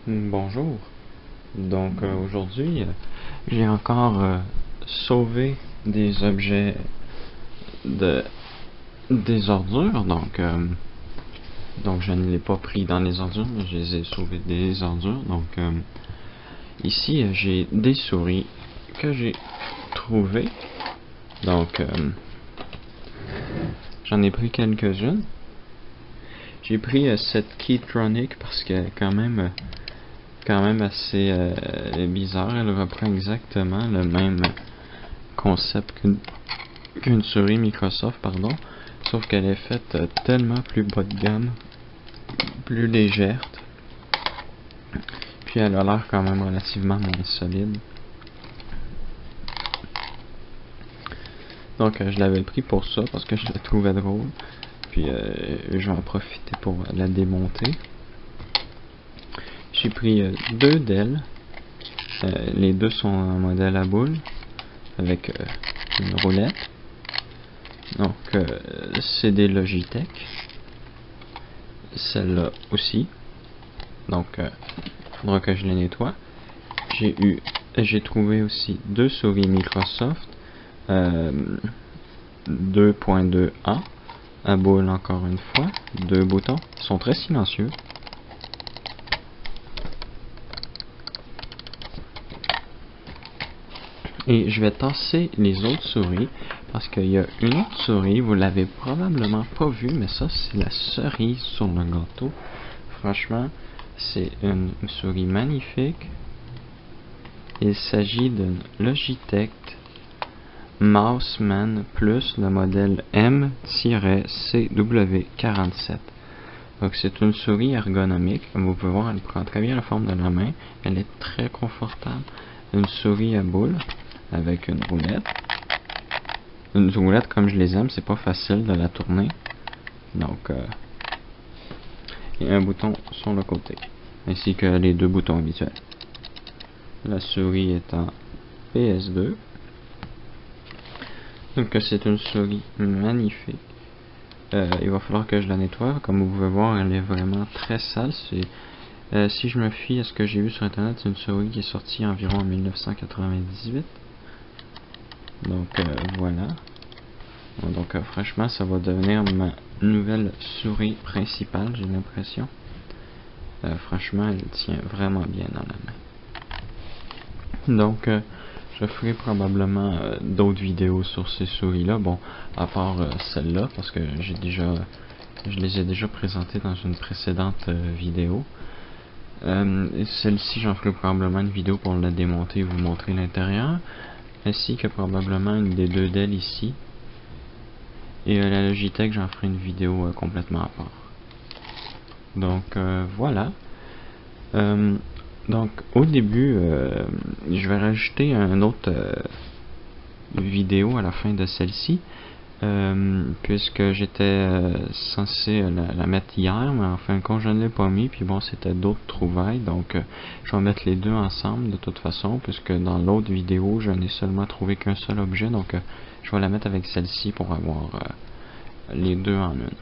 Bonjour. Donc aujourd'hui, j'ai encore sauvé des objets de des ordures. Donc je ne l'ai pas pris dans les ordures, mais je les ai sauvés des ordures. Donc ici, j'ai des souris que j'ai trouvées. Donc j'en ai pris quelques-unes. J'ai pris cette Keytronic parce qu'elle est quand même assez bizarre. Elle reprend exactement le même concept qu'une souris Microsoft, pardon, sauf qu'elle est faite tellement plus bas de gamme, plus légère, puis elle a l'air quand même relativement moins solide. Donc je l'avais pris pour ça, parce que je la trouvais drôle, puis je vais en profiter pour la démonter. J'ai pris deux d'elles. Les deux sont en modèle à boule avec une roulette. Donc c'est des Logitech. Celle-là aussi. Donc il faudra que je les nettoie. J'ai trouvé aussi deux souris Microsoft 2.2A à boule encore une fois. Deux boutons. Ils sont très silencieux. Et je vais tasser les autres souris parce qu'il y a une autre souris, vous l'avez probablement pas vue, mais ça c'est la cerise sur le gâteau. Franchement, c'est une souris magnifique. Il s'agit d'une Logitech Mouseman Plus, le modèle M-CW47. Donc c'est une souris ergonomique, comme vous pouvez voir, elle prend très bien la forme de la main, elle est très confortable. Une souris à boule avec une roulette. Une roulette comme je les aime, c'est pas facile de la tourner. Donc et un bouton sur le côté, ainsi que les deux boutons habituels. La souris est en PS2. Donc c'est une souris magnifique. Il va falloir que je la nettoie. Comme vous pouvez voir, elle est vraiment très sale. Si je me fie à ce que j'ai vu sur internet, c'est une souris qui est sortie environ en 1998. Donc voilà. Donc franchement, ça va devenir ma nouvelle souris principale, j'ai l'impression. Franchement, elle tient vraiment bien dans la main. Donc je ferai probablement d'autres vidéos sur ces souris-là. Bon, à part celle-là, parce que je les ai déjà présentées dans une précédente vidéo. Celle-ci, j'en ferai probablement une vidéo pour la démonter et vous montrer l'intérieur, ainsi que probablement une des deux d'elles ici. Et la Logitech, j'en ferai une vidéo complètement à part. Donc voilà. Donc au début, je vais rajouter un autre vidéo à la fin de celle-ci, puisque j'étais censé la mettre hier, mais en fin de compte je ne l'ai pas mis, puis bon, c'était d'autres trouvailles, donc je vais mettre les deux ensemble de toute façon, puisque dans l'autre vidéo je n'ai seulement trouvé qu'un seul objet, donc je vais la mettre avec celle-ci pour avoir les deux en une.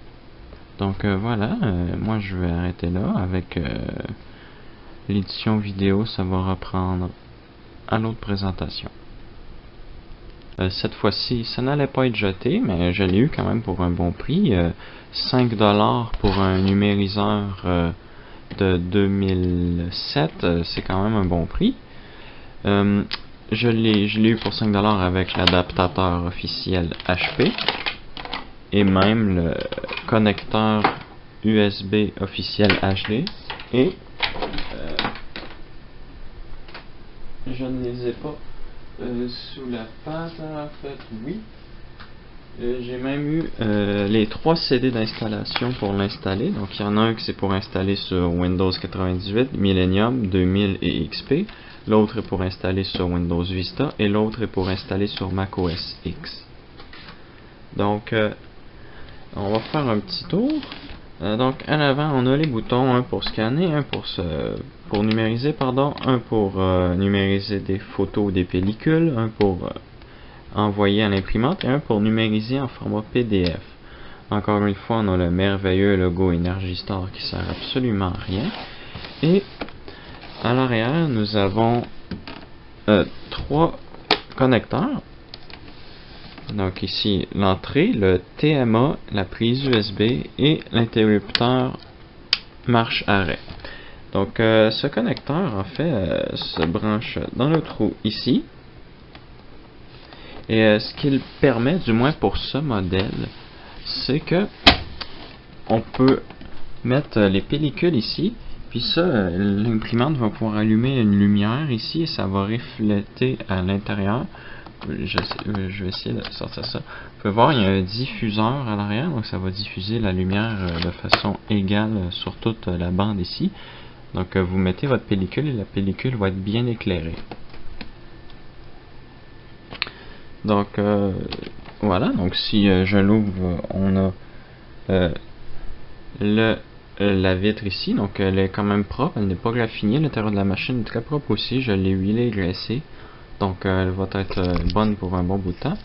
Donc voilà, moi je vais arrêter là avec l'édition vidéo, ça va reprendre à l'autre présentation. Cette fois-ci, ça n'allait pas être jeté, mais je l'ai eu quand même pour un bon prix. 5$ pour un numériseur de 2007, c'est quand même un bon prix. Je l'ai eu pour 5$ avec l'adaptateur officiel HP et même le connecteur USB officiel HD. Et je ne les ai pas sous la page, en fait, oui. J'ai même eu les 3 CD d'installation pour l'installer. Donc il y en a un qui c'est pour installer sur Windows 98, Millennium, 2000 et XP. L'autre est pour installer sur Windows Vista et l'autre est pour installer sur macOS X. Donc on va faire un petit tour. Donc à l'avant on a les boutons, un pour scanner, un pour numériser, pardon, un pour numériser des photos ou des pellicules, un pour envoyer à l'imprimante et un pour numériser en format PDF. Encore une fois, on a le merveilleux logo Energy Star qui sert absolument à rien. Et à l'arrière, nous avons 3 connecteurs. Donc ici, l'entrée, le TMA, la prise USB et l'interrupteur marche-arrêt. Donc ce connecteur, en fait, se branche dans le trou ici. Et ce qu'il permet, du moins pour ce modèle, c'est que on peut mettre les pellicules ici, puis ça, l'imprimante va pouvoir allumer une lumière ici et ça va refléter à l'intérieur. Je vais essayer de sortir ça. Vous pouvez voir, il y a un diffuseur à l'arrière, donc ça va diffuser la lumière de façon égale sur toute la bande ici. Donc vous mettez votre pellicule et la pellicule va être bien éclairée. Donc voilà, donc si je l'ouvre, on a la vitre ici, donc elle est quand même propre, elle n'est pas graffinée, l'intérieur de la machine est très propre aussi, je l'ai huilée et graissée, donc elle va être bonne pour un bon bout de temps.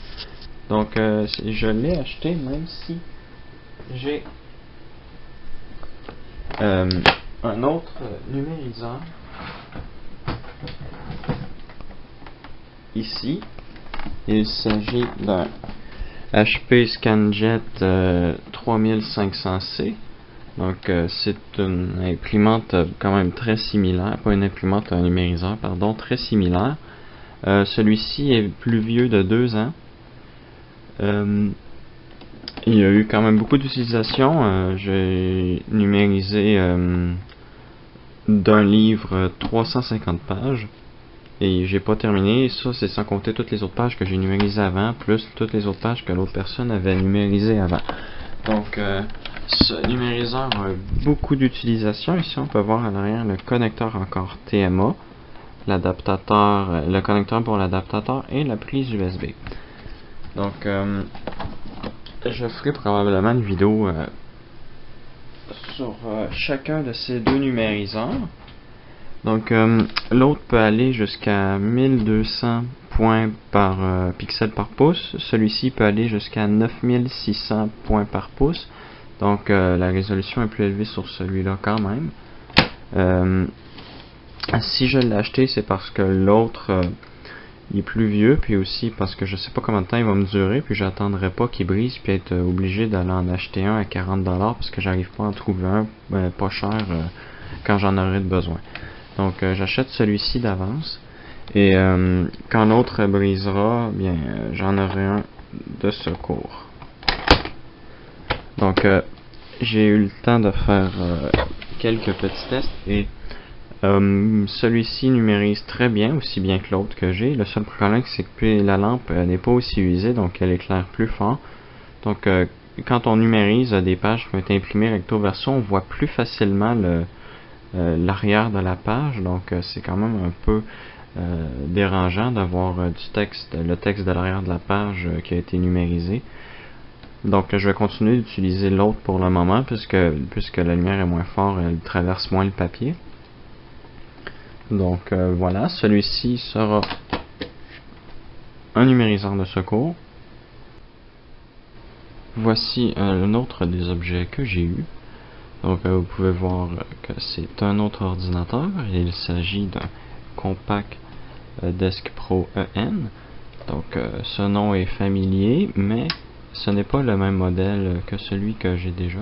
Donc je l'ai acheté même si j'ai un autre numériseur ici. Il s'agit d'un HP Scanjet 3500C. Donc c'est une imprimante quand même très similaire, pas une imprimante, un numériseur, pardon, très similaire. Celui-ci est plus vieux de 2 ans. Il y a eu quand même beaucoup d'utilisation. J'ai numérisé d'un livre 350 pages. Et j'ai pas terminé, ça c'est sans compter toutes les autres pages que j'ai numérisées avant, plus toutes les autres pages que l'autre personne avait numérisées avant. Donc ce numériseur a beaucoup d'utilisation. Ici on peut voir à l'arrière le connecteur encore TMA, l'adaptateur, le connecteur pour l'adaptateur et la prise USB. Donc je ferai probablement une vidéo sur chacun de ces deux numériseurs. Donc l'autre peut aller jusqu'à 1200 points par pixel par pouce. Celui-ci peut aller jusqu'à 9600 points par pouce. Donc la résolution est plus élevée sur celui-là quand même. Si je l'ai acheté, c'est parce que l'autre il est plus vieux, puis aussi parce que je sais pas combien de temps il va me durer, puis j'attendrai pas qu'il brise, puis être obligé d'aller en acheter un à 40$ parce que j'arrive pas à en trouver un pas cher quand j'en aurai besoin. Donc j'achète celui-ci d'avance et quand l'autre brisera, bien j'en aurai un de secours. Donc j'ai eu le temps de faire quelques petits tests et celui-ci numérise très bien, aussi bien que l'autre que j'ai. Le seul problème c'est que la lampe n'est pas aussi usée, donc elle éclaire plus fort. Donc quand on numérise des pages qui ont été imprimées recto verso, on voit plus facilement l'arrière de la page, donc c'est quand même un peu dérangeant d'avoir du texte, le texte de l'arrière de la page qui a été numérisé. Donc je vais continuer d'utiliser l'autre pour le moment puisque la lumière est moins forte, elle traverse moins le papier. Donc voilà, celui-ci sera un numériseur de secours. Voici un autre des objets que j'ai eu. Donc vous pouvez voir que c'est un autre ordinateur. Il s'agit d'un Compaq Desk Pro EN. Donc ce nom est familier, mais ce n'est pas le même modèle que celui que j'ai déjà.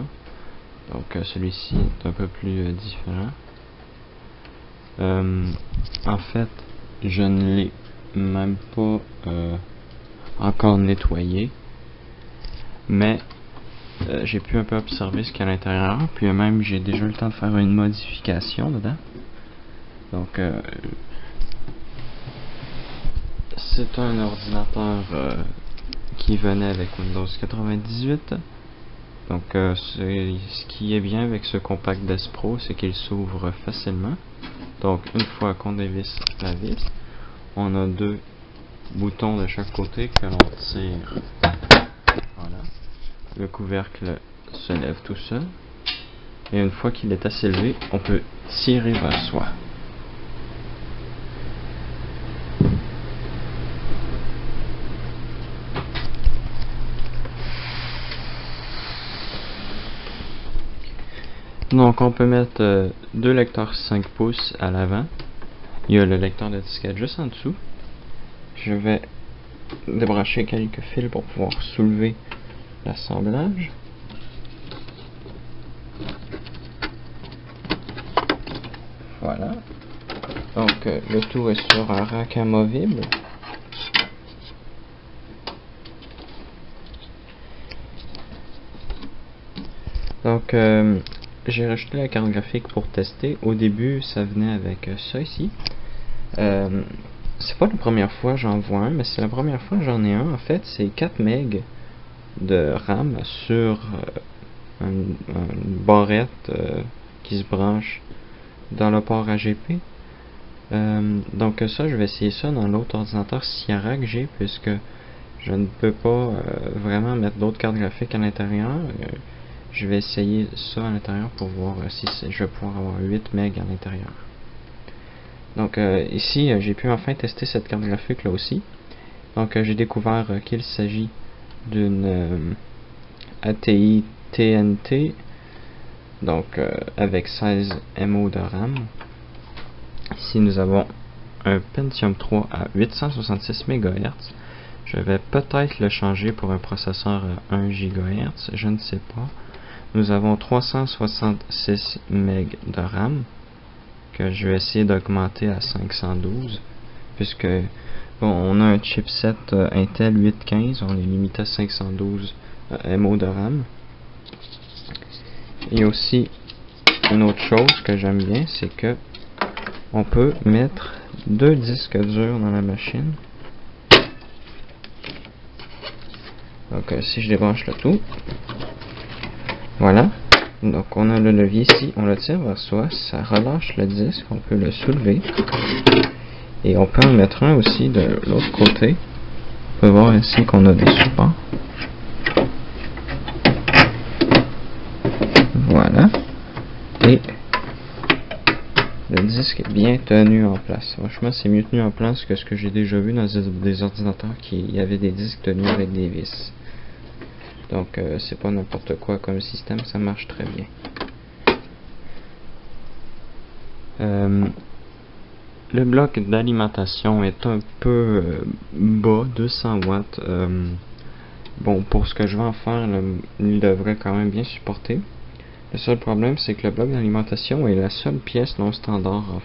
Donc celui-ci est un peu plus différent. En fait, je ne l'ai même pas encore nettoyé, mais j'ai pu un peu observer ce qu'il y a à l'intérieur, puis même j'ai déjà eu le temps de faire une modification dedans. Donc c'est un ordinateur qui venait avec Windows 98. Donc ce qui est bien avec ce Compaq Desk Pro, c'est qu'il s'ouvre facilement. Donc une fois qu'on dévisse la vis, on a 2 boutons de chaque côté que l'on tire. Voilà. Le couvercle se lève tout seul. Et une fois qu'il est assez levé, on peut tirer vers soi. Donc on peut mettre deux lecteurs 5 pouces à l'avant. Il y a le lecteur de disquette juste en dessous. Je vais débrancher quelques fils pour pouvoir soulever l'assemblage. Voilà. Donc le tout est sur un rack amovible. Donc j'ai rajouté la carte graphique pour tester. Au début ça venait avec ça ici. C'est pas la première fois que j'en vois un, mais c'est la première fois que j'en ai un. En fait, c'est 4 MB de RAM sur une barrette qui se branche dans le port AGP. Donc ça, je vais essayer ça dans l'autre ordinateur Sierra que j'ai, puisque je ne peux pas vraiment mettre d'autres cartes graphiques à l'intérieur. Je vais essayer ça à l'intérieur pour voir si je vais pouvoir avoir 8 MB à l'intérieur. Donc ici, j'ai pu enfin tester cette carte graphique là aussi. Donc j'ai découvert qu'il s'agit d'une ATI TNT, donc avec 16 MO de RAM. Ici nous avons un Pentium 3 à 866 MHz. Je vais peut-être le changer pour un processeur à 1 GHz, je ne sais pas. Nous avons 366 MB de RAM que je vais essayer d'augmenter à 512, puisque bon, on a un chipset Intel 815, on est limité à 512 MO de RAM. Et aussi une autre chose que j'aime bien, c'est que on peut mettre deux disques durs dans la machine. Donc si je débranche le tout, voilà. Donc on a le levier ici, on le tire vers soi, ça relâche le disque, on peut le soulever. Et on peut en mettre un aussi de l'autre côté. On peut voir ici qu'on a des supports. Voilà. Et le disque est bien tenu en place. Franchement, c'est mieux tenu en place que ce que j'ai déjà vu dans des ordinateurs qui avaient des disques tenus avec des vis. Donc c'est pas n'importe quoi comme système, ça marche très bien. Le bloc d'alimentation est un peu bas, 200 watts. Bon, pour ce que je vais en faire, il devrait quand même bien supporter. Le seul problème, c'est que le bloc d'alimentation est la seule pièce non standard,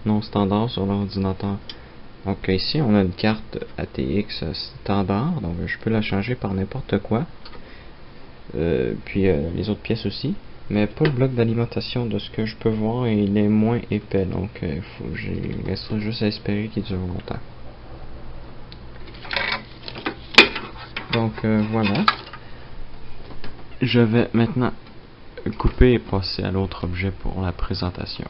non standard sur l'ordinateur. Donc ici, on a une carte ATX standard, donc je peux la changer par n'importe quoi. Puis les autres pièces aussi. Mais pas le bloc d'alimentation, de ce que je peux voir, et il est moins épais, donc il restera juste à espérer qu'il dure longtemps. Donc voilà. Je vais maintenant couper et passer à l'autre objet pour la présentation.